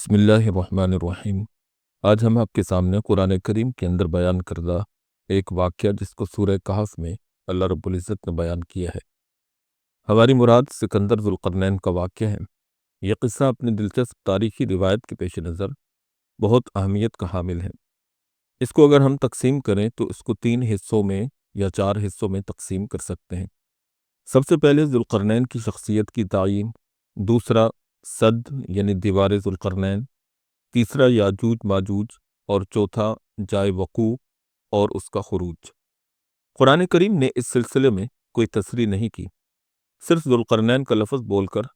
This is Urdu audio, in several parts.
بسم اللہ الرحمن الرحیم۔ آج ہم آپ کے سامنے قرآن کریم کے اندر بیان کردہ ایک واقعہ جس کو سورہ کہف میں اللہ رب العزت نے بیان کیا ہے۔ ہماری مراد سکندر ذو القرنین کا واقعہ ہے۔ یہ قصہ اپنی دلچسپ تاریخی روایت کے پیش نظر بہت اہمیت کا حامل ہے۔ اس کو اگر ہم تقسیم کریں تو اس کو 3 حصوں میں یا 4 حصوں میں تقسیم کر سکتے ہیں۔ سب سے پہلے ذو القرنین کی شخصیت کی تعیین، دوسرا سد یعنی دیوار ذو القرنین، تیسرا یاجوج ماجوج، اور چوتھا جائے وقوع اور اس کا خروج۔ قرآن کریم نے اس سلسلے میں کوئی تصریح نہیں کی، صرف ذو القرنین کا لفظ بول کر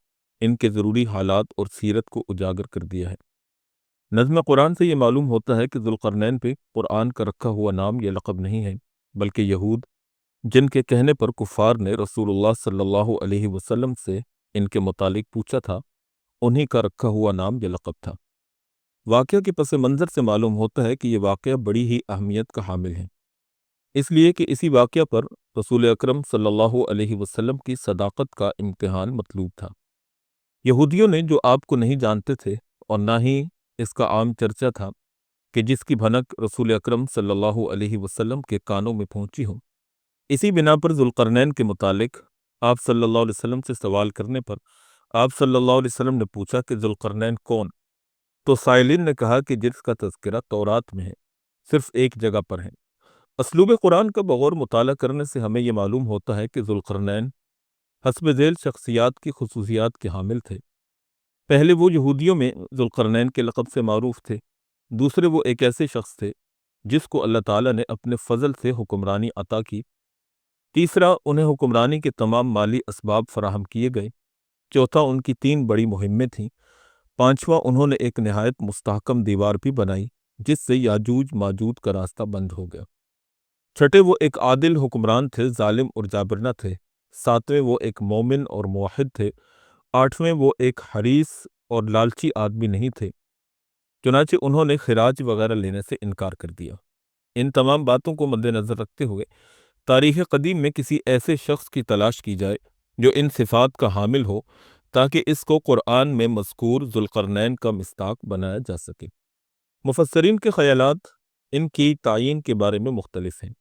ان کے ضروری حالات اور سیرت کو اجاگر کر دیا ہے۔ نظم قرآن سے یہ معلوم ہوتا ہے کہ ذو القرنین پہ قرآن کا رکھا ہوا نام یا لقب نہیں ہے، بلکہ یہود جن کے کہنے پر کفار نے رسول اللہ صلی اللہ علیہ وسلم سے ان کے متعلق پوچھا تھا، انہی کا رکھا ہوا نام یا لقب تھا۔ واقعہ کے پس منظر سے معلوم ہوتا ہے کہ یہ واقعہ بڑی ہی اہمیت کا حامل ہے، اس لیے کہ اسی واقعہ پر رسول اکرم صلی اللہ علیہ وسلم کی صداقت کا امتحان مطلوب تھا۔ یہودیوں نے جو آپ کو نہیں جانتے تھے اور نہ ہی اس کا عام چرچا تھا کہ جس کی بھنک رسول اکرم صلی اللہ علیہ وسلم کے کانوں میں پہنچی ہو، اسی بنا پر ذو القرنین کے متعلق آپ صلی اللہ علیہ وسلم سے سوال کرنے پر آپ صلی اللہ علیہ وسلم نے پوچھا کہ ذو القرنین کون؟ تو سائلین نے کہا کہ جس کا تذکرہ تورات میں ہے، صرف ایک جگہ پر ہے۔ اسلوب قرآن کا بغور مطالعہ کرنے سے ہمیں یہ معلوم ہوتا ہے کہ ذو القرنین حسب ذیل شخصیات کی خصوصیات کے حامل تھے۔ پہلے وہ یہودیوں میں ذو القرنین کے لقب سے معروف تھے، دوسرے وہ ایک ایسے شخص تھے جس کو اللہ تعالیٰ نے اپنے فضل سے حکمرانی عطا کی، تیسرا انہیں حکمرانی کے تمام مالی اسباب فراہم کیے گئے، چوتھا ان کی 3 بڑی مہمیں تھیں، پانچواں انہوں نے ایک نہایت مستحکم دیوار بھی بنائی جس سے یاجوج ماجوج کا راستہ بند ہو گیا، چھٹے وہ ایک عادل حکمران تھے، ظالم اور جابر نہ تھے، ساتویں وہ ایک مومن اور موحد تھے، آٹھویں وہ ایک حریص اور لالچی آدمی نہیں تھے، چنانچہ انہوں نے خراج وغیرہ لینے سے انکار کر دیا۔ ان تمام باتوں کو مد نظر رکھتے ہوئے تاریخ قدیم میں کسی ایسے شخص کی تلاش کی جائے جو ان صفات کا حامل ہو تاکہ اس کو قرآن میں مذکور ذو القرنین کا مصداق بنایا جا سکے۔ مفسرین کے خیالات ان کی تعیین کے بارے میں مختلف ہیں،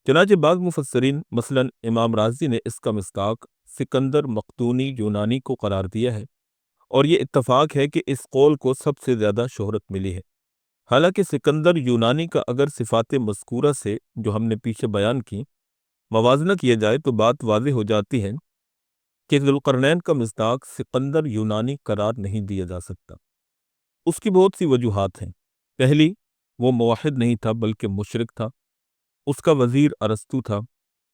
چنانچہ بعض مفسرین مثلا امام رازی نے اس کا مصداق سکندر مقدونی یونانی کو قرار دیا ہے، اور یہ اتفاق ہے کہ اس قول کو سب سے زیادہ شہرت ملی ہے۔ حالانکہ سکندر یونانی کا اگر صفات مذکورہ سے جو ہم نے پیچھے بیان کی موازنہ کیا جائے تو بات واضح ہو جاتی ہے کہ ذو القرنین کا مصداق سکندر یونانی قرار نہیں دیا جا سکتا۔ اس کی بہت سی وجوہات ہیں۔ پہلی، وہ موحد نہیں تھا بلکہ مشرک تھا، اس کا وزیر ارسطو تھا،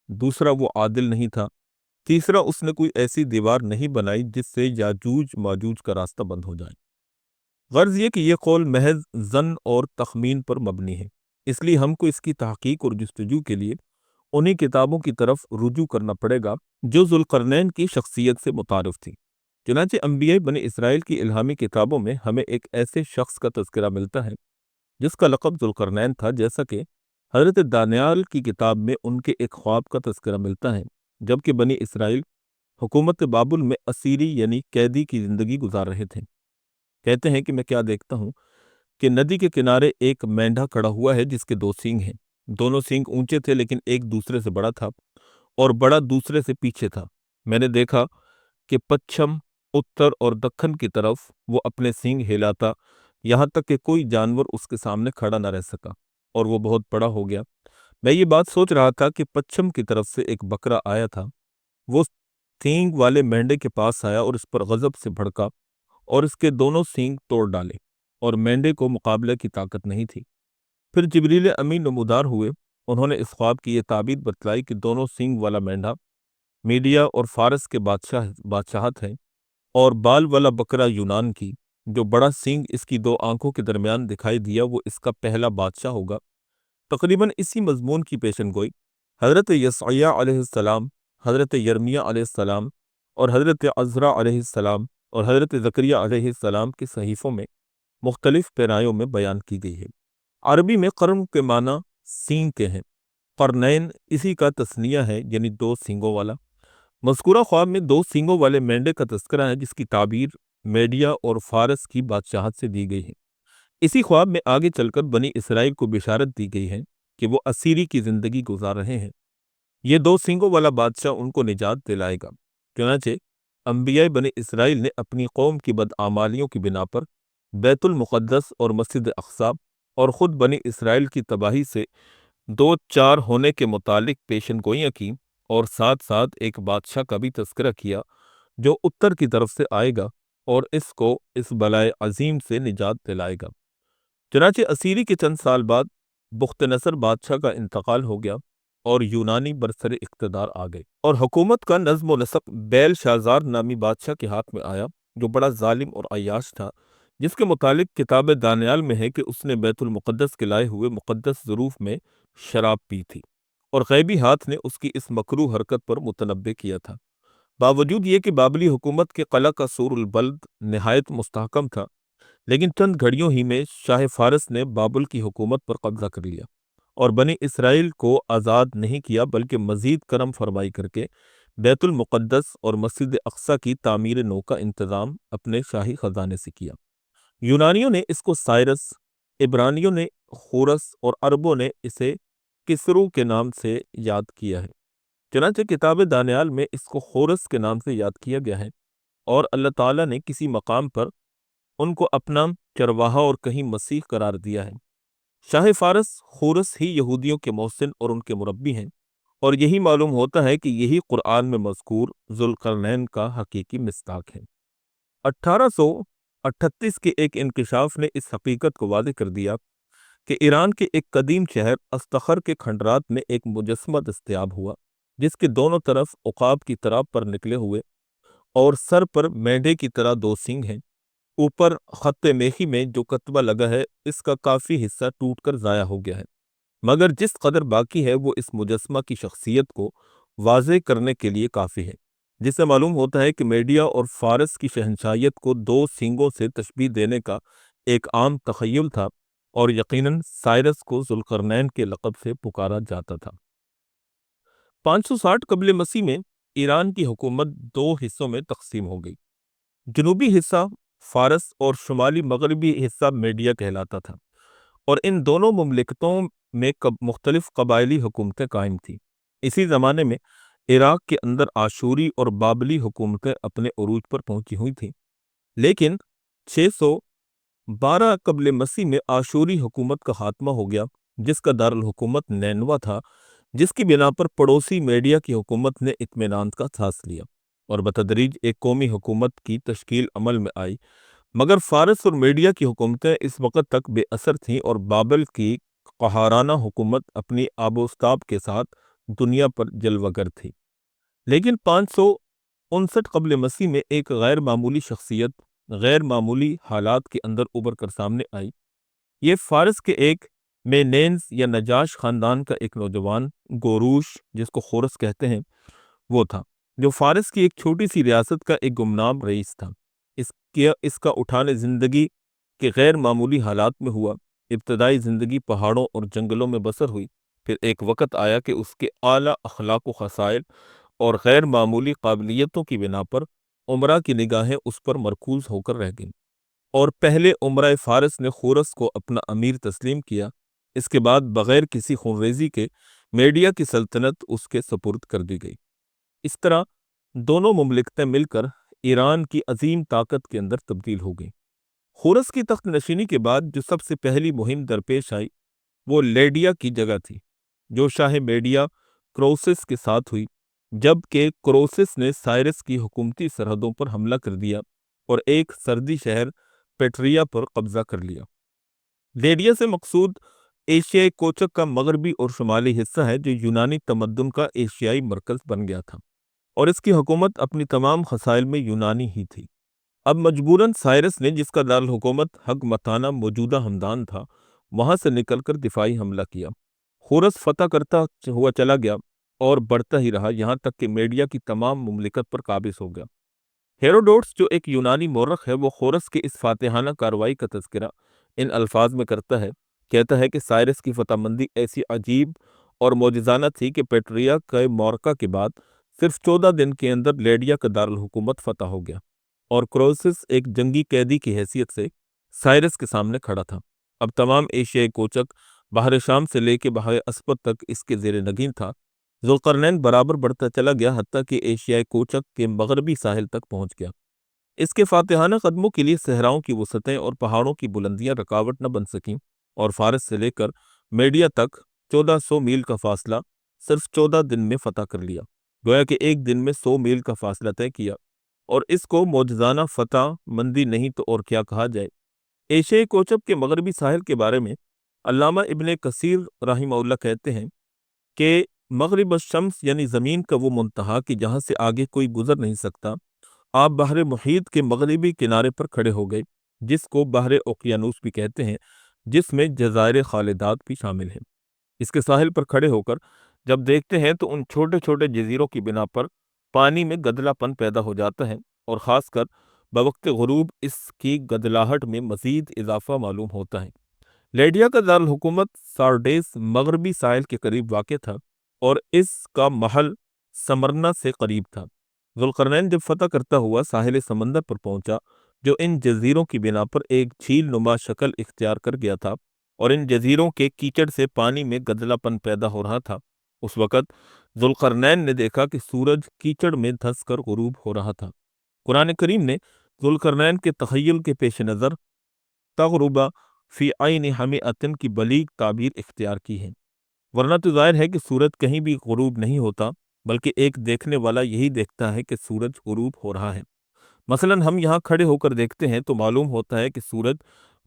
دوسرا وہ عادل نہیں تھا، تیسرا اس نے کوئی ایسی دیوار نہیں بنائی جس سے یاجوج ماجوج کا راستہ بند ہو جائے۔ غرض یہ کہ یہ قول محض ظن اور تخمین پر مبنی ہے، اس لیے ہم کو اس کی تحقیق اور جستجو کے لیے انہی کتابوں کی طرف رجوع کرنا پڑے گا جو ذو القرنین کی شخصیت سے متعارف تھی۔ چنانچہ انبیاء بنی اسرائیل کی الہامی کتابوں میں ہمیں ایک ایسے شخص کا تذکرہ ملتا ہے جس کا لقب ذو القرنین تھا، جیسا کہ حضرت دانیال کی کتاب میں ان کے ایک خواب کا تذکرہ ملتا ہے جبکہ بنی اسرائیل حکومت بابل میں اسیری یعنی قیدی کی زندگی گزار رہے تھے۔ کہتے ہیں کہ میں کیا دیکھتا ہوں کہ ندی کے کنارے ایک مینڈھا کھڑا ہوا ہے جس کے 2 سینگ ہیں، دونوں سینگ اونچے تھے لیکن ایک دوسرے سے بڑا تھا اور بڑا دوسرے سے پیچھے تھا۔ میں نے دیکھا کہ پچھم، اتر اور دکن کی طرف وہ اپنے سینگ ہلاتا یہاں تک کہ کوئی جانور اس کے سامنے کھڑا نہ رہ سکا اور وہ بہت بڑا ہو گیا۔ میں یہ بات سوچ رہا تھا کہ پچھم کی طرف سے ایک بکرا آیا تھا، وہ سینگ والے مینڈے کے پاس آیا اور اس پر غضب سے بھڑکا اور اس کے دونوں سینگ توڑ ڈالے، اور مینڈے کو مقابلہ کی طاقت نہیں تھی۔ پھر جبریل امین نمودار ہوئے، انہوں نے اس خواب کی یہ تعبیر بتلائی کہ دونوں سینگ والا مینڈا میڈیا اور فارس کے بادشاہت ہے، اور بال والا بکرا یونان کی، جو بڑا سینگ اس کی 2 آنکھوں کے درمیان دکھائی دیا وہ اس کا پہلا بادشاہ ہوگا۔ تقریباً اسی مضمون کی پیشن گوئی حضرت یسعیاء علیہ السلام، حضرت یرمیہ علیہ السلام اور حضرت عزرا علیہ السلام اور حضرت زکریا علیہ السلام کے صحیفوں میں مختلف پیرایوں میں بیان کی گئی ہے۔ عربی میں قرن کے معنی سینگ کے ہیں، قرنین اسی کا تثنیہ ہے یعنی 2 سینگوں والا۔ مذکورہ خواب میں 2 سینگوں والے مینڈے کا تذکرہ ہے جس کی تعبیر میڈیا اور فارس کی بادشاہت سے دی گئی ہے۔ اسی خواب میں آگے چل کر بنی اسرائیل کو بشارت دی گئی ہے کہ وہ اسیری کی زندگی گزار رہے ہیں۔ یہ 2 سینگوں والا بادشاہ ان کو نجات دلائے گا۔ چنانچہ انبیاء بنی اسرائیل نے اپنی قوم کی بدعمالیوں کی بنا پر بیت المقدس اور مسجد اقصی اور خود بنی اسرائیل کی تباہی سے 2 4 ہونے کے متعلق پیشن گوئیاں کی، اور ساتھ ساتھ ایک بادشاہ کا بھی تذکرہ کیا جو اتر کی طرف سے آئے گا اور اس کو اس بلائے عظیم سے نجات دلائے گا۔ چنانچہ اسیری کے چند سال بعد بخت نصر بادشاہ کا انتقال ہو گیا اور یونانی برسر اقتدار آ گئے، اور حکومت کا نظم و نسق بیل شازار نامی بادشاہ کے ہاتھ میں آیا جو بڑا ظالم اور عیاش تھا، جس کے متعلق کتاب دانیال میں ہے کہ اس نے بیت المقدس کے لائے ہوئے مقدس ظروف میں شراب پی تھی، اور غیبی ہاتھ نے اس کی اس مکروہ حرکت پر متنبہ کیا تھا۔ باوجود یہ کہ بابلی حکومت کے قلعہ کا سور البلد نہایت مستحکم تھا، لیکن چند گھڑیوں ہی میں شاہ فارس نے بابل کی حکومت پر قبضہ کر لیا اور بنی اسرائیل کو آزاد نہیں کیا، بلکہ مزید کرم فرمائی کر کے بیت المقدس اور مسجد اقصی کی تعمیر نو کا انتظام اپنے شاہی خزانے سے کیا۔ یونانیوں نے اس کو سائرس، عبرانیوں نے خورس اور عربوں نے اسے کسرو کے نام سے یاد کیا ہے۔ چنانچہ کتاب دانیال میں اس کو خورس کے نام سے یاد کیا گیا ہے، اور اللہ تعالیٰ نے کسی مقام پر ان کو اپنا چرواہا اور کہیں مسیح قرار دیا ہے۔ شاہ فارس خورس ہی یہودیوں کے محسن اور ان کے مربی ہیں، اور یہی معلوم ہوتا ہے کہ یہی قرآن میں مذکور ذوالقرنین کا حقیقی مصداق ہے۔ 1838 کے ایک انکشاف نے اس حقیقت کو واضح کر دیا کہ ایران کے ایک قدیم شہر استخر کے کھنڈرات میں ایک مجسمہ دستیاب ہوا، جس کے دونوں طرف عقاب کی طرح پر نکلے ہوئے اور سر پر مینڈے کی طرح 2 سینگ ہیں۔ اوپر خط میخی میں جو کتبہ لگا ہے اس کا کافی حصہ ٹوٹ کر ضائع ہو گیا ہے، مگر جس قدر باقی ہے وہ اس مجسمہ کی شخصیت کو واضح کرنے کے لیے کافی ہے، جس سے معلوم ہوتا ہے کہ میڈیا اور فارس کی شہنشاہیت کو 2 سینگوں سے تشبیہ دینے کا ایک عام تخیل تھا، اور یقیناً سائرس کو ذوالقرنین کے لقب سے پکارا جاتا تھا۔ 560 قبل مسیح میں ایران کی حکومت 2 حصوں میں تقسیم ہو گئی۔ جنوبی حصہ فارس اور شمالی مغربی حصہ میڈیا کہلاتا تھا، اور ان دونوں مملکتوں میں مختلف قبائلی حکومتیں قائم تھیں۔ اسی زمانے میں عراق کے اندر آشوری اور بابلی حکومتیں اپنے عروج پر پہنچی ہوئی تھیں، لیکن 612 قبل مسیح میں آشوری حکومت کا خاتمہ ہو گیا، جس کا دارالحکومت نینوا تھا، جس کی بنا پر پڑوسی میڈیا کی حکومت نے اطمینان کا سانس لیا اور بتدریج ایک قومی حکومت کی تشکیل عمل میں آئی۔ مگر فارس اور میڈیا کی حکومتیں اس وقت تک بے اثر تھیں، اور بابل کی قہارانہ حکومت اپنی آب و استاب کے ساتھ دنیا پر جلوہ گر تھی۔ لیکن 559 قبل مسیح میں ایک غیر معمولی شخصیت غیر معمولی حالات کے اندر ابھر کر سامنے آئی۔ یہ فارس کے ایک مینینز یا نجاش خاندان کا ایک نوجوان گوروش، جس کو خورس کہتے ہیں، وہ تھا، جو فارس کی ایک چھوٹی سی ریاست کا ایک گمنام رئیس تھا۔ اس کا اٹھانے زندگی کے غیر معمولی حالات میں ہوا۔ ابتدائی زندگی پہاڑوں اور جنگلوں میں بسر ہوئی، پھر ایک وقت آیا کہ اس کے اعلیٰ اخلاق و خصائل اور غیر معمولی قابلیتوں کی بنا پر امراء کی نگاہیں اس پر مرکوز ہو کر رہ گئیں، اور پہلے امراء فارس نے خورس کو اپنا امیر تسلیم کیا۔ اس کے بعد بغیر کسی خونریزی کے میڈیا کی سلطنت اس کے سپرد کر دی گئی۔ اس طرح دونوں مملکتیں مل کر ایران کی عظیم طاقت کے اندر تبدیل ہو گئیں۔ خورس کی تخت نشینی کے بعد جو سب سے پہلی مہم درپیش آئی وہ لیڈیا کی جگہ تھی، جو شاہ میڈیا کروسس کے ساتھ ہوئی، جبکہ کروسس نے سائرس کی حکومتی سرحدوں پر حملہ کر دیا اور ایک سردی شہر پیٹریا پر قبضہ کر لیا۔ لیڈیا سے مقصود ایشیائی کوچک کا مغربی اور شمالی حصہ ہے، جو یونانی تمدن کا ایشیائی مرکز بن گیا تھا، اور اس کی حکومت اپنی تمام خصائل میں یونانی ہی تھی۔ اب مجبوراً سائرس نے، جس کا دارالحکومت حق متانہ موجودہ ہمدان تھا، وہاں سے نکل کر دفاعی حملہ کیا۔ خورس فتح کرتا ہوا چلا گیا اور بڑھتا ہی رہا، یہاں تک کہ میڈیا کی تمام مملکت پر قابض ہو گیا۔ ہیروڈوٹس، جو ایک یونانی مورخ ہے، وہ خورس کے اس فاتحانہ کارروائی کا تذکرہ ان الفاظ میں کرتا ہے، کہتا ہے کہ سائرس کی فتح مندی ایسی عجیب اور معجزانہ تھی کہ پیٹریا کے معرکہ کے بعد صرف 14 دن کے اندر لیڈیا کا دارالحکومت فتح ہو گیا، اور کروسس ایک جنگی قیدی کی حیثیت سے سائرس کے سامنے کھڑا تھا۔ اب تمام ایشیائی کوچک بحر شام سے لے کے بحر اسود تک اس کے زیر نگین تھا۔ ذوالقرنین برابر بڑھتا چلا گیا حتیٰ کہ ایشیائی کوچک کے مغربی ساحل تک پہنچ گیا۔ اس کے فاتحانہ قدموں کے لیے صحراؤں کی وسعتیں اور پہاڑوں کی بلندیاں رکاوٹ نہ بن سکیں، اور فارس سے لے کر میڈیا تک 1400 میل کا فاصلہ صرف 14 دن میں فتح کر لیا، گویا کہ ایک دن میں 100 میل کا فاصلہ طے کیا، اور اس کو معجزانہ فتح مندی نہیں تو اور کیا کہا جائے۔ ایشیائی کوچب کے مغربی ساحل کے بارے میں علامہ ابن کثیر رحمہ اللہ کہتے ہیں کہ مغرب الشمس یعنی زمین کا وہ منتہا کہ جہاں سے آگے کوئی گزر نہیں سکتا، آپ بحر محیط کے مغربی کنارے پر کھڑے ہو گئے، جس کو بحر اوقیانوس بھی کہتے ہیں، جس میں جزائر خالدات بھی شامل ہیں۔ اس کے ساحل پر کھڑے ہو کر جب دیکھتے ہیں تو ان چھوٹے چھوٹے جزیروں کی بنا پر پانی میں گدلا پن پیدا ہو جاتا ہے، اور خاص کر بوقت غروب اس کی گدلاہٹ میں مزید اضافہ معلوم ہوتا ہے۔ لیڈیا کا دارالحکومت سارڈیس مغربی ساحل کے قریب واقع تھا، اور اس کا محل سمرنا سے قریب تھا۔ ذوالقرنین جب فتح کرتا ہوا ساحل سمندر پر پہنچا، جو ان جزیروں کی بنا پر ایک جھیل نما شکل اختیار کر گیا تھا، اور ان جزیروں کے کیچڑ سے پانی میں گدلا پن پیدا ہو رہا تھا، اس وقت ذوالقرنین نے دیکھا کہ سورج کیچڑ میں دھنس کر غروب ہو رہا تھا۔ قرآن کریم نے ذوالقرنین کے تخیل کے پیش نظر تغربا فی عین حمیۃ کی بلیغ تعبیر اختیار کی ہے، ورنہ تو ظاہر ہے کہ سورج کہیں بھی غروب نہیں ہوتا، بلکہ ایک دیکھنے والا یہی دیکھتا ہے کہ سورج غروب ہو رہا ہے۔ مثلا ہم یہاں کھڑے ہو کر دیکھتے ہیں تو معلوم ہوتا ہے کہ سورج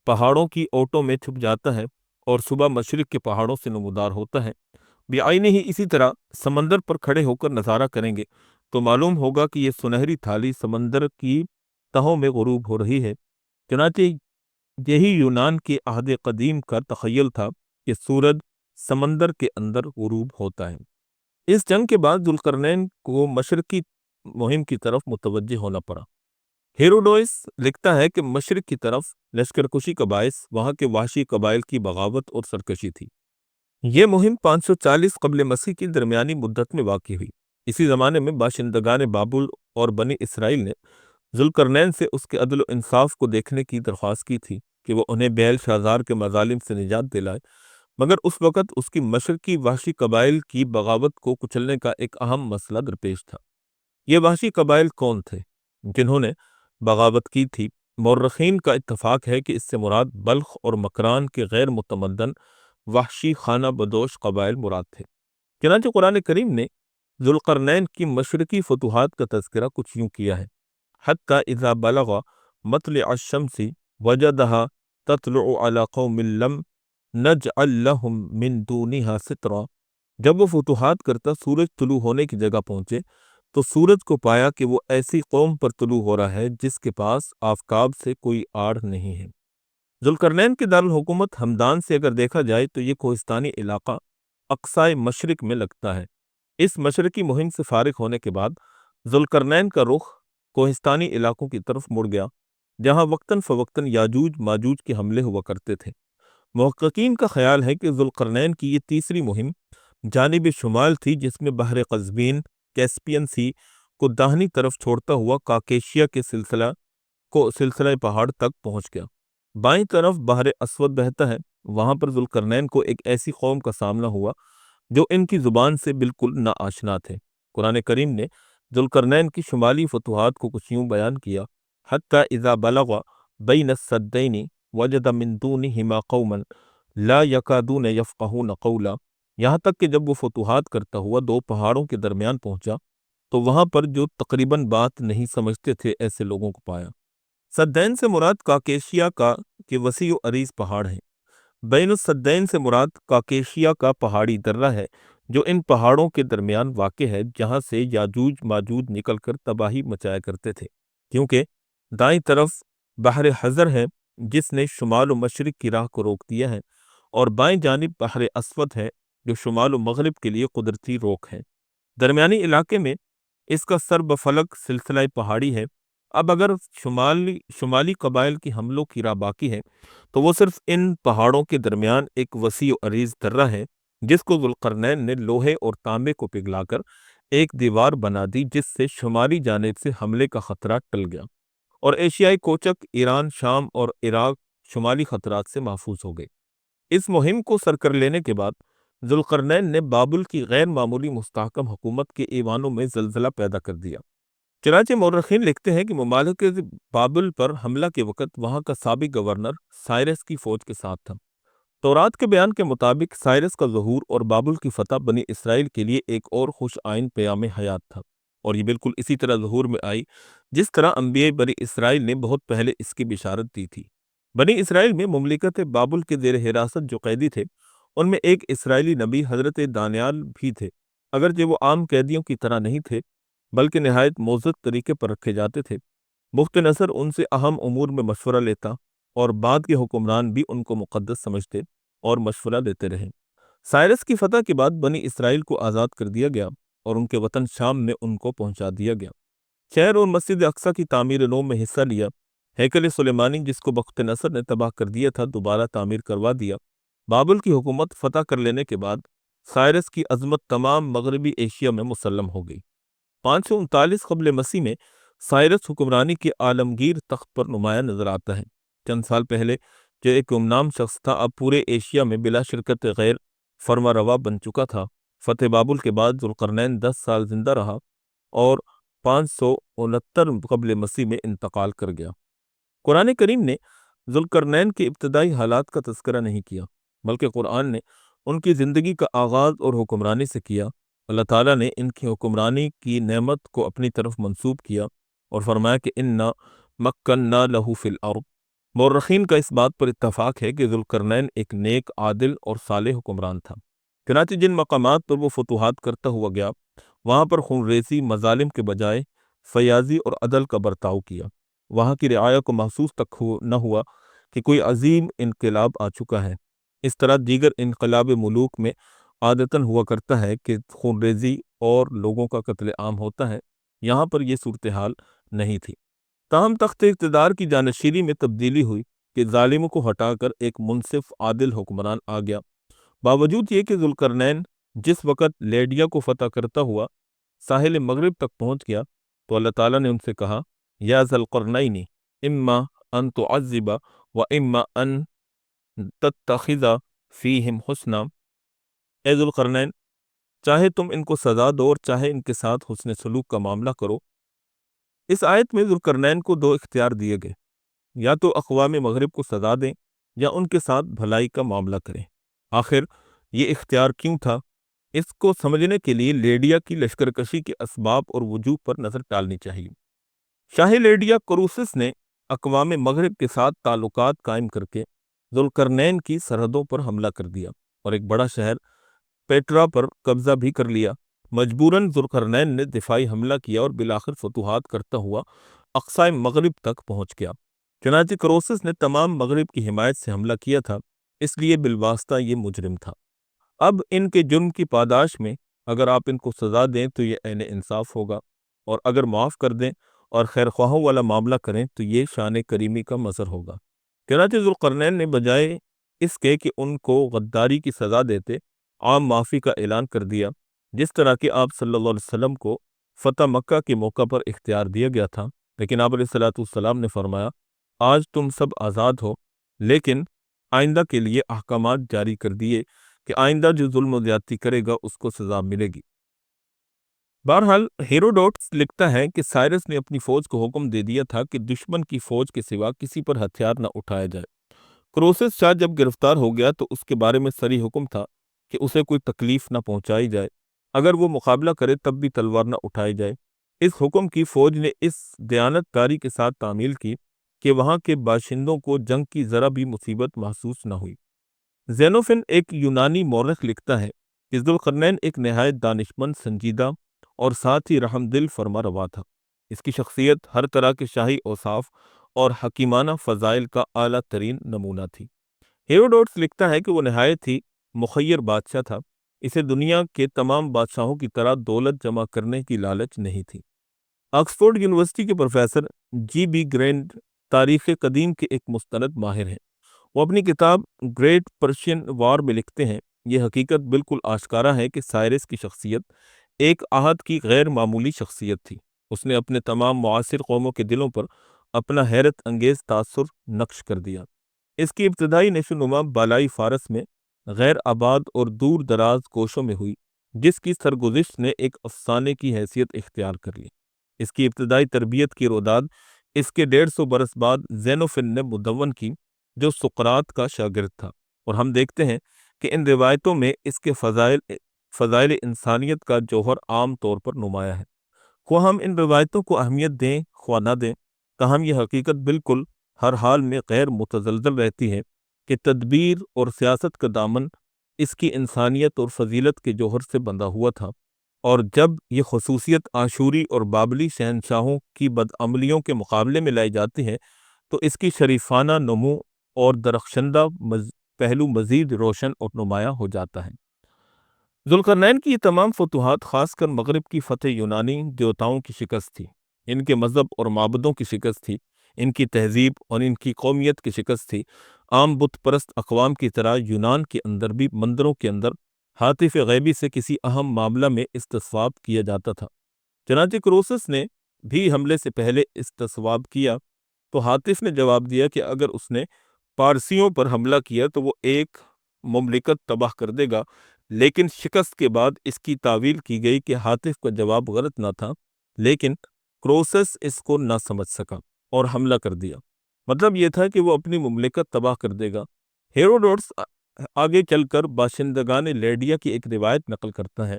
پہاڑوں کی اوٹوں میں چھپ جاتا ہے اور صبح مشرق کے پہاڑوں سے نمودار ہوتا ہے۔ بعینہ ہی اسی طرح سمندر پر کھڑے ہو کر نظارہ کریں گے تو معلوم ہوگا کہ یہ سنہری تھالی سمندر کی تہوں میں غروب ہو رہی ہے۔ چنانچہ یہی یونان کے عہد قدیم کا تخیل تھا کہ سورج سمندر کے اندر غروب ہوتا ہے۔ اس جنگ کے بعد ذوالقرنین کو مشرقی مہم کی طرف متوجہ ہونا پڑا۔ ہیروڈوئس لکھتا ہے کہ مشرق کی طرف لشکر کشی کا باعث وہاں کے وحشی قبائل کی بغاوت اور سرکشی تھی۔ یہ مہم 540 قبل مسیح کی درمیانی مدت میں واقع ہوئی۔ اسی زمانے میں باشندگان بابل اور بنی اسرائیل نے ذوالقرنین سے اس کے عدل و انصاف کو دیکھنے کی درخواست کی تھی کہ وہ انہیں بیل شازار کے مظالم سے نجات دلائے، مگر اس وقت اس کی مشرقی وحشی قبائل کی بغاوت کو کچلنے کا ایک اہم مسئلہ درپیش تھا۔ یہ وحشی قبائل کون تھے جنہوں نے بغاوت کی تھی؟ مورخین کا اتفاق ہے کہ اس سے مراد بلخ اور مکران کے غیر متمدن وحشی خانہ بدوش قبائل مراد تھے۔ چنانچہ قرآن کریم نے ذوالقرنین کی مشرقی فتوحات کا تذکرہ کچھ یوں کیا ہے: حتی اذا بلغ مطلع الشمس وجدها تطلع على قوم لم نجعل لهم من دونها سترا۔ جب وہ فتوحات کرتا سورج طلوع ہونے کی جگہ پہنچے تو سورج کو پایا کہ وہ ایسی قوم پر طلوع ہو رہا ہے جس کے پاس آفتاب سے کوئی آڑ نہیں ہے۔ ذوالقرنین کے دارالحکومت ہمدان سے اگر دیکھا جائے تو یہ کوہستانی علاقہ اقصائے مشرق میں لگتا ہے۔ اس مشرقی مہم سے فارغ ہونے کے بعد ذوالقرنین کا رخ کوہستانی علاقوں کی طرف مڑ گیا، جہاں وقتاً فوقتاً یاجوج ماجوج کے حملے ہوا کرتے تھے۔ محققین کا خیال ہے کہ ذوالقرنین کی یہ تیسری مہم جانب شمال تھی، جس میں بحر قزوین کیسپین سی کو داہنی طرف چھوڑتا ہوا کاکیشیا کے سلسلہ پہاڑ تک پہنچ گیا۔ بائیں طرف بحر اسود بہتا ہے، وہاں پر ذوالقرنین کو ایک ایسی قوم کا سامنا ہوا جو ان کی زبان سے بالکل ناآشنا تھے۔ قرآن کریم نے ذوالقرنین کی شمالی فتوحات کو کچھ یوں بیان کیا: حتی اذا بلغ بین السدین وجد من دونہما قوما لا یکادون یفقہون قولا۔ یہاں تک کہ جب وہ فتوحات کرتا ہوا دو پہاڑوں کے درمیان پہنچا تو وہاں پر جو تقریباً بات نہیں سمجھتے تھے ایسے لوگوں کو پایا۔ سدین سے مراد کاکیشیا کا کہ وسیع و عریض پہاڑ ہیں۔ بین السدین سے مراد کاکیشیا کا پہاڑی درہ ہے جو ان پہاڑوں کے درمیان واقع ہے، جہاں سے یاجوج ماجوج نکل کر تباہی مچایا کرتے تھے، کیونکہ دائیں طرف بحر حضر ہے جس نے شمال و مشرق کی راہ کو روک دیا ہے، اور بائیں جانب بحر اسود ہے جو شمال و مغرب کے لیے قدرتی روک ہے۔ درمیانی علاقے میں اس کا سر بفلک سلسلہ پہاڑی ہے۔ اب اگر شمالی قبائل کی حملوں کی راہ باقی ہے تو وہ صرف ان پہاڑوں کے درمیان ایک وسیع و عریض درہ ہے جس کو ذوالقرنین نے لوہے اور تانبے کو پگھلا کر ایک دیوار بنا دی، جس سے شمالی جانب سے حملے کا خطرہ ٹل گیا، اور ایشیائی کوچک ایران، شام اور عراق شمالی خطرات سے محفوظ ہو گئے۔ اس مہم کو سر کر لینے کے بعد ذوالقرنین نے بابل کی غیر معمولی مستحکم حکومت کے ایوانوں میں زلزلہ پیدا کر دیا۔ چنانچہ مورخین لکھتے ہیں کہ ممالک بابل پر حملہ کے وقت وہاں کا سابق گورنر سائرس کی فوج کے ساتھ تھا۔ تورات کے بیان کے مطابق سائرس کا ظہور اور بابل کی فتح بنی اسرائیل کے لیے ایک اور خوش آئند پیام حیات تھا، اور یہ بالکل اسی طرح ظہور میں آئی جس طرح انبیاء بنی اسرائیل نے بہت پہلے اس کی بشارت دی تھی۔ بنی اسرائیل میں مملکت بابل کے زیر حراست جو قیدی تھے ان میں ایک اسرائیلی نبی حضرت دانیال بھی تھے، اگرچہ وہ عام قیدیوں کی طرح نہیں تھے بلکہ نہایت موزد طریقے پر رکھے جاتے تھے۔ بخت نصر ان سے اہم امور میں مشورہ لیتا اور بعد کے حکمران بھی ان کو مقدس سمجھتے اور مشورہ دیتے رہے۔ سائرس کی فتح کے بعد بنی اسرائیل کو آزاد کر دیا گیا اور ان کے وطن شام میں ان کو پہنچا دیا گیا۔ شہر اور مسجد اقصیٰ کی تعمیر نو میں حصہ لیا۔ ہیکل سلیمانی جس کو بخت نصر نے تباہ کر دیا تھا دوبارہ تعمیر کروا دیا۔ بابل کی حکومت فتح کر لینے کے بعد سائرس کی عظمت تمام مغربی ایشیا میں مسلم ہو گئی۔ 539 قبل مسیح میں سائرس حکمرانی کے عالمگیر تخت پر نمایاں نظر آتا ہے۔ چند سال پہلے جو ایک گمنام شخص تھا اب پورے ایشیا میں بلا شرکت غیر فرما روا بن چکا تھا۔ فتح بابل کے بعد ذوالقرنین 10 سال زندہ رہا اور 569 قبل مسیح میں انتقال کر گیا۔ قرآن کریم نے ذوالقرنین کے ابتدائی حالات کا تذکرہ نہیں کیا، بلکہ قرآن نے ان کی زندگی کا آغاز اور حکمرانی سے کیا۔ اللہ تعالیٰ نے ان کی حکمرانی کی نعمت کو اپنی طرف منسوب کیا اور فرمایا کہ انا مکننا لہ فی الارض۔ مورخین کا اس بات پر اتفاق ہے کہ ذوالقرنین ایک نیک، عادل اور صالح حکمران تھا۔ چنانچہ جن مقامات پر وہ فتوحات کرتا ہوا گیا وہاں پر خون ریزی، مظالم کے بجائے فیاضی اور عدل کا برتاؤ کیا۔ وہاں کی رعایا کو محسوس تک نہ ہوا کہ کوئی عظیم انقلاب آ چکا ہے۔ اس طرح دیگر انقلاب ملوک میں عادتاً ہوا کرتا ہے کہ خون ریزی اور لوگوں کا قتل عام ہوتا ہے، یہاں پر یہ صورتحال نہیں تھی۔ تاہم تخت اقتدار کی جانشینی میں تبدیلی ہوئی کہ ظالموں کو ہٹا کر ایک منصف، عادل حکمران آ گیا۔ باوجود یہ کہ ذوالقرنین جس وقت لیڈیا کو فتح کرتا ہوا ساحل مغرب تک پہنچ گیا تو اللہ تعالیٰ نے ان سے کہا یا ذا القرنین اما ان تعذب و اما ان تتخذ فیہم حسنا، اے ذوالقرنین چاہے تم ان کو سزا دو اور چاہے ان کے ساتھ حسن سلوک کا معاملہ کرو۔ اس آیت میں ذوالقرنین کو دو اختیار دیے گئے، یا تو اقوام مغرب کو سزا دیں یا ان کے ساتھ بھلائی کا معاملہ کریں۔ آخر یہ اختیار کیوں تھا؟ اس کو سمجھنے کے لیے لیڈیا کی لشکرکشی کے اسباب اور وجوہ پر نظر ڈالنی چاہیے۔ شاہ لیڈیا کروسس نے اقوام مغرب کے ساتھ تعلقات قائم کر کے ذوالقرنین کی سرحدوں پر حملہ کر دیا اور ایک بڑا شہر پیٹرا پر قبضہ بھی کر لیا۔ مجبوراً ذوالقرنین نے دفاعی حملہ کیا اور بالآخر فتوحات کرتا ہوا اقصائے مغرب تک پہنچ گیا۔ چنانچہ کروسس نے تمام مغرب کی حمایت سے حملہ کیا تھا، اس لیے بالواسطہ یہ مجرم تھا۔ اب ان کے جرم کی پاداش میں اگر آپ ان کو سزا دیں تو یہ عین انصاف ہوگا، اور اگر معاف کر دیں اور خیر خواہوں والا معاملہ کریں تو یہ شان کریمی کا مظہر ہوگا۔ چنانچہ ذوالقرنین نے بجائے اس کے کہ ان کو غداری کی سزا دیتے عام معافی کا اعلان کر دیا، جس طرح کہ آپ صلی اللہ علیہ وسلم کو فتح مکہ کے موقع پر اختیار دیا گیا تھا۔ لیکن آپ علیہ السلام نے فرمایا آج تم سب آزاد ہو، لیکن آئندہ کے لیے احکامات جاری کر دیے کہ آئندہ جو ظلم و زیادتی کرے گا اس کو سزا ملے گی۔ بہرحال ہیروڈوٹس لکھتا ہے کہ سائرس نے اپنی فوج کو حکم دے دیا تھا کہ دشمن کی فوج کے سوا کسی پر ہتھیار نہ اٹھایا جائے۔ کروسس شاہ جب گرفتار ہو گیا تو اس کے بارے میں صریح حکم تھا کہ اسے کوئی تکلیف نہ پہنچائی جائے، اگر وہ مقابلہ کرے تب بھی تلوار نہ اٹھائی جائے۔ اس حکم کی فوج نے اس دیانت کاری کے ساتھ تعمیل کی کہ وہاں کے باشندوں کو جنگ کی ذرا بھی مصیبت محسوس نہ ہوئی۔ زینوفن ایک یونانی مورخ لکھتا ہے کہ ذوالقرنین ایک نہایت دانشمند، سنجیدہ اور ساتھ ہی رحم دل فرما روا تھا۔ اس کی شخصیت ہر طرح کے شاہی اوصاف اور حکیمانہ فضائل کا اعلیٰ ترین نمونہ تھی۔ ہیروڈوٹس لکھتا ہے کہ وہ نہایت ہی مخیر بادشاہ تھا، اسے دنیا کے تمام بادشاہوں کی طرح دولت جمع کرنے کی لالچ نہیں تھی۔ آکسفورڈ یونیورسٹی کے پروفیسر جی بی گرینڈ تاریخ قدیم کے ایک مستند ماہر ہیں۔ وہ اپنی کتاب گریٹ پرشین وار میں لکھتے ہیں یہ حقیقت بالکل آشکارا ہے کہ سائرس کی شخصیت ایک عہد کی غیر معمولی شخصیت تھی۔ اس نے اپنے تمام معاصر قوموں کے دلوں پر اپنا حیرت انگیز تاثر نقش کر دیا۔ اس کی ابتدائی نشو نما بالائی فارس میں غیر آباد اور دور دراز کوشوں میں ہوئی، جس کی سرگزشت نے ایک افسانے کی حیثیت اختیار کر لی۔ اس کی ابتدائی تربیت کی روداد اس کے 150 برس بعد زینوفن نے مدون کی، جو سقراط کا شاگرد تھا، اور ہم دیکھتے ہیں کہ ان روایتوں میں اس کے فضائل انسانیت کا جوہر عام طور پر نمایاں ہے۔ خواہ ہم ان روایتوں کو اہمیت دیں خواہ نہ دیں، تاہم یہ حقیقت بالکل ہر حال میں غیر متزلزل رہتی ہے کہ تدبیر اور سیاست کا دامن اس کی انسانیت اور فضیلت کے جوہر سے بندھا ہوا تھا، اور جب یہ خصوصیت آشوری اور بابلی شہنشاہوں کی بدعملیوں کے مقابلے میں لائی جاتی ہے تو اس کی شریفانہ نمو اور درخشندہ پہلو مزید روشن اور نمایاں ہو جاتا ہے۔ ذوالقرنین کی یہ تمام فتوحات خاص کر مغرب کی فتح یونانی دیوتاؤں کی شکست تھی، ان کے مذہب اور معبدوں کی شکست تھی، ان کی تہذیب اور ان کی قومیت کی شکست تھی۔ عام بت پرست اقوام کی طرح یونان کے اندر بھی مندروں کے اندر ہاتف غیبی سے کسی اہم معاملہ میں استصواب کیا جاتا تھا۔ چنانچہ کروسس نے بھی حملے سے پہلے استصواب کیا تو ہاتف نے جواب دیا کہ اگر اس نے پارسیوں پر حملہ کیا تو وہ ایک مملکت تباہ کر دے گا، لیکن شکست کے بعد اس کی تعویل کی گئی کہ ہاتف کا جواب غلط نہ تھا، لیکن کروسس اس کو نہ سمجھ سکا اور حملہ کر دیا۔ مطلب یہ تھا کہ وہ اپنی مملکت تباہ کر دے گا۔ ہیروڈوٹس آگے چل کر باشندگان لیڈیا کی ایک روایت نقل کرتا ہے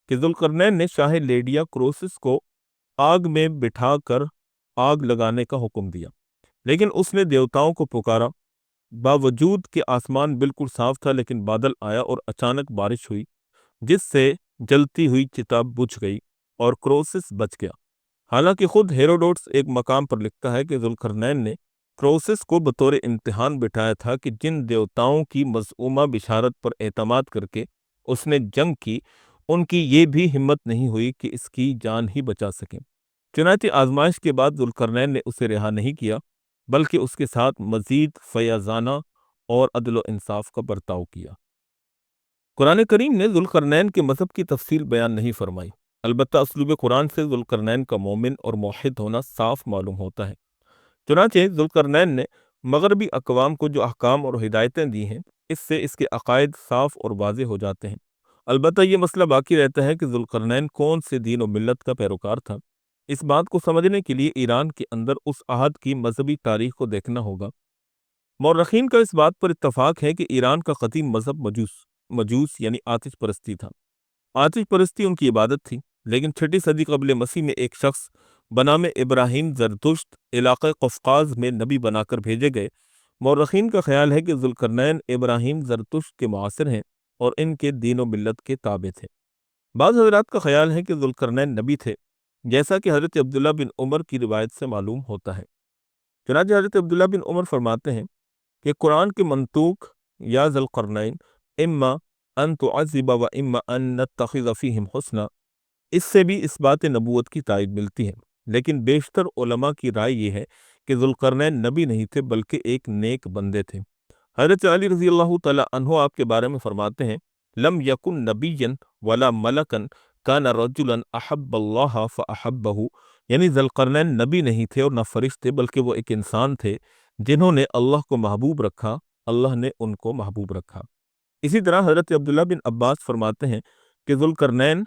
کہ ذوالقرنین نے شاہ لیڈیا کروسس کو آگ میں بٹھا کر آگ لگانے کا حکم دیا، لیکن اس نے دیوتاؤں کو پکارا۔ باوجود کہ آسمان بالکل صاف تھا، لیکن بادل آیا اور اچانک بارش ہوئی، جس سے جلتی ہوئی چتا بجھ گئی اور کروسس بچ گیا۔ حالانکہ خود ہیروڈوٹس ایک مقام پر لکھتا ہے کہ ذوالقرنین نے کروسس کو بطور امتحان بٹھایا تھا کہ جن دیوتاؤں کی مزعومہ بشارت پر اعتماد کر کے اس نے جنگ کی، ان کی یہ بھی ہمت نہیں ہوئی کہ اس کی جان ہی بچا سکیں۔ چنانچہ آزمائش کے بعد ذوالقرنین نے اسے رہا نہیں کیا، بلکہ اس کے ساتھ مزید فیاضانہ اور عدل و انصاف کا برتاؤ کیا۔ قرآن کریم نے ذوالقرنین کے مذہب کی تفصیل بیان نہیں فرمائی، البتہ اسلوب قرآن سے ذوالقرنین کا مومن اور موحد ہونا صاف معلوم ہوتا ہے۔ چنانچہ ذوالقرنین نے مغربی اقوام کو جو احکام اور ہدایتیں دی ہیں، اس سے اس کے عقائد صاف اور واضح ہو جاتے ہیں۔ البتہ یہ مسئلہ باقی رہتا ہے کہ ذوالقرنین کون سے دین و ملت کا پیروکار تھا۔ اس بات کو سمجھنے کے لیے ایران کے اندر اس عہد کی مذہبی تاریخ کو دیکھنا ہوگا۔ مورخین کا اس بات پر اتفاق ہے کہ ایران کا قدیم مذہب مجوس یعنی آتش پرستی تھا۔ آتش پرستی ان کی عبادت تھی، لیکن 6 صدی قبل مسیح میں ایک شخص بنام ابراہیم زرتشت علاقہ قفقاز میں نبی بنا کر بھیجے گئے۔ مورخین کا خیال ہے کہ ذوالقرنین ابراہیم زرتشت کے معاصر ہیں اور ان کے دین و ملت کے تابع تھے۔ بعض حضرات کا خیال ہے کہ ذوالقرنین نبی تھے، جیسا کہ حضرت عبداللہ بن عمر کی روایت سے معلوم ہوتا ہے۔ چنانچہ حضرت عبداللہ بن عمر فرماتے ہیں کہ قرآن کے منطوق یا ذوالقرنین اما ان تعذب و اما ان نتخذ فیہم حسنا، اس سے بھی اس بات نبوت کی تائید ملتی ہے، لیکن بیشتر علماء کی رائے یہ ہے کہ ذوالقرنین نبی نہیں تھے بلکہ ایک نیک بندے تھے۔ حضرت علی رضی اللہ تعالی عنہ آپ کے بارے میں فرماتے ہیں لم یکن نبیا ولا ملکا کان رجلا احب اللہ فاحبہ، یعنی ذوالقرنین نبی نہیں تھے اور نہ فرشتے، بلکہ وہ ایک انسان تھے جنہوں نے اللہ کو محبوب رکھا، اللہ نے ان کو محبوب رکھا۔ اسی طرح حضرت عبداللہ بن عباس فرماتے ہیں کہ ذوالقرنین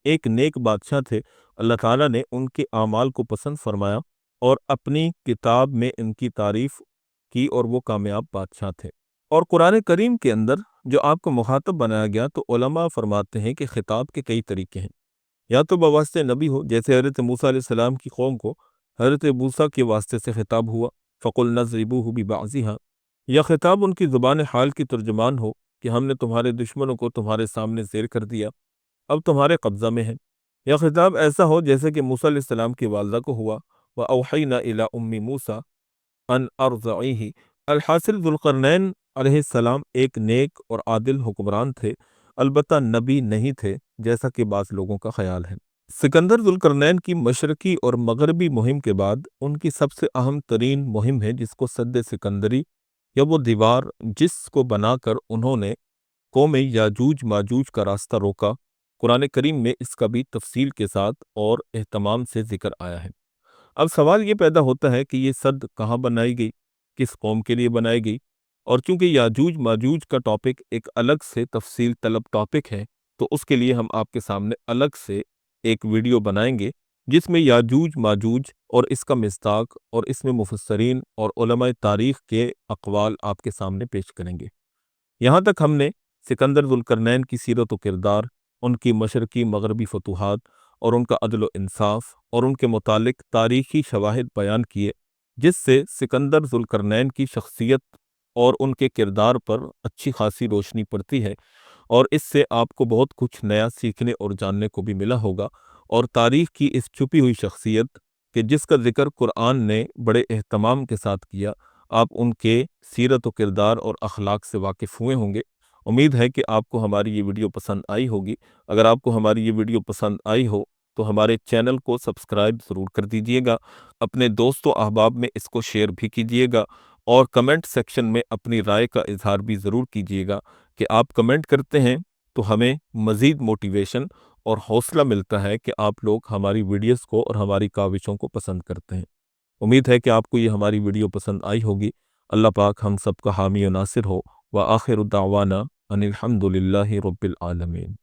ایک نیک بادشاہ تھے، اللہ تعالیٰ نے ان کے اعمال کو پسند فرمایا اور اپنی کتاب میں ان کی تعریف کی اور وہ کامیاب بادشاہ تھے۔ اور قرآن کریم کے اندر جو آپ کو مخاطب بنایا گیا تو علماء فرماتے ہیں کہ خطاب کے کئی طریقے ہیں، یا تو بواسطہ نبی ہو، جیسے حضرت موسیٰ علیہ السلام کی قوم کو حضرت موسیٰ کے واسطے سے خطاب ہوا فَقُلْنَا اضْرِبُوهُ بِبَعْضِهَا، یا خطاب ان کی زبان حال کی ترجمان ہو کہ ہم نے تمہارے دشمنوں کو تمہارے سامنے زیر کر دیا، اب تمہارے قبضہ میں ہے، یا خطاب ایسا ہو جیسے کہ موسیٰ علیہ السلام کی والدہ کو ہوا وَأَوْحَيْنَا إِلَىٰ أُمِّ مُوسَىٰ أَنْ أَرْضِعِيهِ۔ الحاصل ذوالقرنین علیہ السلام ایک نیک اور عادل حکمران تھے، البتہ نبی نہیں تھے جیسا کہ بعض لوگوں کا خیال ہے۔ سکندر ذوالقرنین کی مشرقی اور مغربی مہم کے بعد ان کی سب سے اہم ترین مہم ہے جس کو سد سکندری یا وہ دیوار جس کو بنا کر انہوں نے قوم یاجوج ماجوج کا راستہ روکا۔ قرآن کریم میں اس کا بھی تفصیل کے ساتھ اور اہتمام سے ذکر آیا ہے۔ اب سوال یہ پیدا ہوتا ہے کہ یہ سد کہاں بنائی گئی، کس قوم کے لیے بنائی گئی، اور چونکہ یاجوج ماجوج کا ٹاپک ایک الگ سے تفصیل طلب ٹاپک ہے، تو اس کے لیے ہم آپ کے سامنے الگ سے ایک ویڈیو بنائیں گے جس میں یاجوج ماجوج اور اس کا مصداق اور اس میں مفسرین اور علماء تاریخ کے اقوال آپ کے سامنے پیش کریں گے۔ یہاں تک ہم نے سکندر ذوالقرنین کی سیرت و کردار، ان کی مشرقی مغربی فتوحات اور ان کا عدل و انصاف اور ان کے متعلق تاریخی شواہد بیان کیے، جس سے سکندر ذوالقرنین کی شخصیت اور ان کے کردار پر اچھی خاصی روشنی پڑتی ہے، اور اس سے آپ کو بہت کچھ نیا سیکھنے اور جاننے کو بھی ملا ہوگا، اور تاریخ کی اس چھپی ہوئی شخصیت کہ جس کا ذکر قرآن نے بڑے اہتمام کے ساتھ کیا، آپ ان کے سیرت و کردار اور اخلاق سے واقف ہوئے ہوں گے۔ امید ہے کہ آپ کو ہماری یہ ویڈیو پسند آئی ہوگی۔ اگر آپ کو ہماری یہ ویڈیو پسند آئی ہو تو ہمارے چینل کو سبسکرائب ضرور کر دیجئے گا، اپنے دوست و احباب میں اس کو شیئر بھی کیجئے گا، اور کمنٹ سیکشن میں اپنی رائے کا اظہار بھی ضرور کیجئے گا کہ آپ کمنٹ کرتے ہیں تو ہمیں مزید موٹیویشن اور حوصلہ ملتا ہے کہ آپ لوگ ہماری ویڈیوز کو اور ہماری کاوشوں کو پسند کرتے ہیں۔ امید ہے کہ آپ کو یہ ہماری ویڈیو پسند آئی ہوگی۔ اللہ پاک ہم سب کا حامی و ناصر ہو، وآخر دعوانا ان الحمد للہ رب العالمین۔